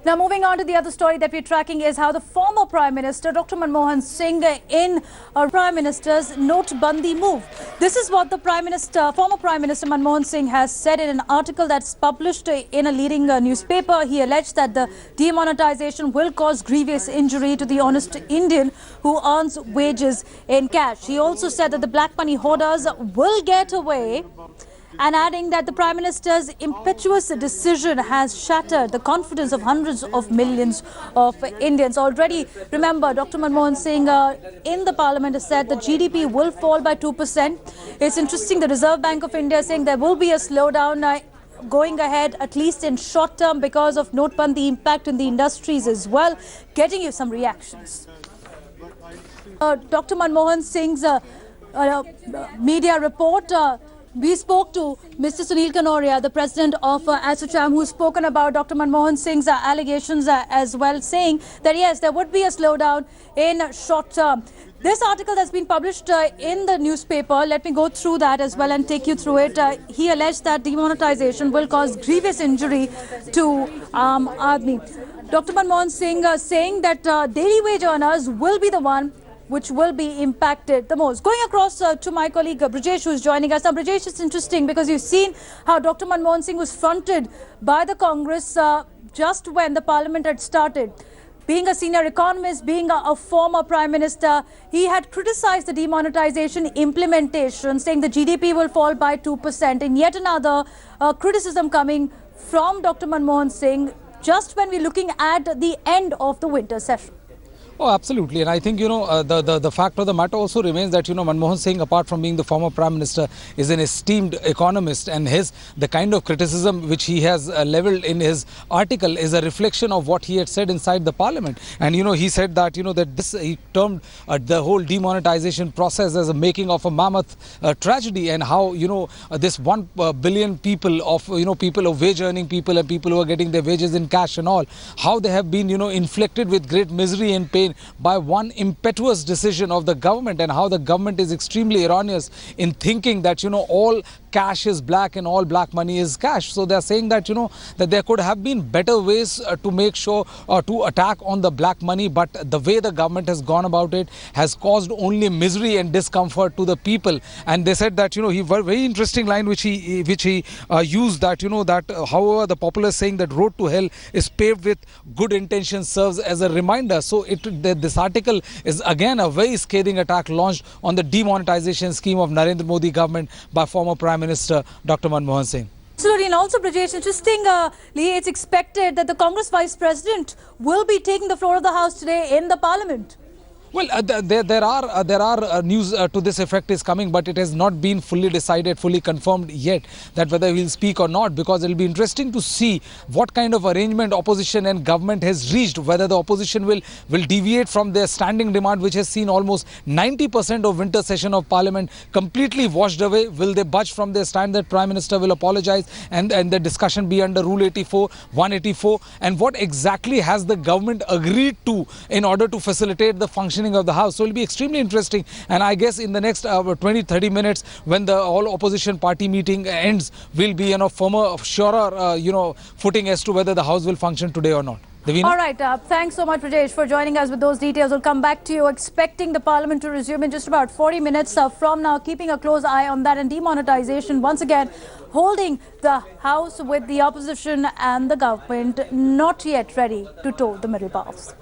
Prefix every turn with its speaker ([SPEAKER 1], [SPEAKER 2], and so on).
[SPEAKER 1] Now, moving on to the other story that we're tracking is how the former Prime Minister, Dr. Manmohan Singh, in a Prime Minister's Notebandi move. This is what the former Prime Minister Manmohan Singh has said in an article that's published in a leading newspaper. He alleged that the demonetization will cause grievous injury to the honest Indian who earns wages in cash. He also said that the black money hoarders will get away, and adding that the Prime Minister's impetuous decision has shattered the confidence of hundreds of millions of Indians. Already, remember, Dr. Manmohan Singh in the Parliament has said the GDP will fall by 2%. It's interesting, the Reserve Bank of India is saying there will be a slowdown going ahead, at least in short term, because of Notebandi impact in the industries as well. Getting you some reactions. Dr. Manmohan Singh's media report. We spoke to Mr. Sunil Kanoria, the president of ASSOCHAM, who's spoken about Dr. Manmohan Singh's allegations as well, saying that yes, there would be a slowdown in short term. This article that's been published in the newspaper, let me go through that as well and take you through it. He alleged that demonetization will cause grievous injury to Admi. Dr. Manmohan Singh saying that daily wage earners will be the one which will be impacted the most. Going across to my colleague Brijesh, who is joining us. Now, Brijesh, it's interesting because you've seen how Dr. Manmohan Singh was fronted by the Congress just when the Parliament had started. Being a senior economist, being a former Prime Minister, he had criticized the demonetization implementation, saying the GDP will fall by 2%. And yet another criticism coming from Dr. Manmohan Singh just when we're looking at the end of the winter session.
[SPEAKER 2] Oh, absolutely. And I think, the fact of the matter also remains that, Manmohan Singh, apart from being the former Prime Minister, is an esteemed economist. And the kind of criticism which he has leveled in his article is a reflection of what he had said inside the Parliament. And, he said that, he termed the whole demonetization process as a making of a mammoth tragedy. And how, this 1 billion people of, people of wage earning people and people who are getting their wages in cash and all, how they have been, inflicted with great misery and pain by one impetuous decision of the government, and how the government is extremely erroneous in thinking that, all cash is black and all black money is cash. So they are saying that, that there could have been better ways to make sure to attack on the black money, but the way the government has gone about it has caused only misery and discomfort to the people. And they said that, he very interesting line which he used, that, that however the popular saying that road to hell is paved with good intentions serves as a reminder. So this article is again a very scathing attack launched on the demonetization scheme of Narendra Modi government by former Prime Minister Dr. Manmohan Singh.
[SPEAKER 1] Absolutely, and also, Brijesh, interestingly, it's expected that the Congress Vice President will be taking the floor of the House today in the Parliament.
[SPEAKER 2] Well, there are news to this effect is coming, but it has not been fully decided, fully confirmed yet that whether he'll speak or not, because it will be interesting to see what kind of arrangement opposition and government has reached, whether the opposition will deviate from their standing demand, which has seen almost 90% of winter session of Parliament completely washed away. Will they budge from their stand that Prime Minister will apologize and the discussion be under Rule 184, and what exactly has the government agreed to in order to facilitate the function of the House? So it will be extremely interesting, and I guess in the next 20-30 minutes, when the all opposition party meeting ends, will be firmer, surer footing as to whether the House will function today or not. Devina?
[SPEAKER 1] All right, thanks so much, Rajesh, for joining us with those details. We'll come back to you, expecting the Parliament to resume in just about 40 minutes from now, keeping a close eye on that, and demonetization once again holding the House with the opposition and the government not yet ready to toe the middle paths.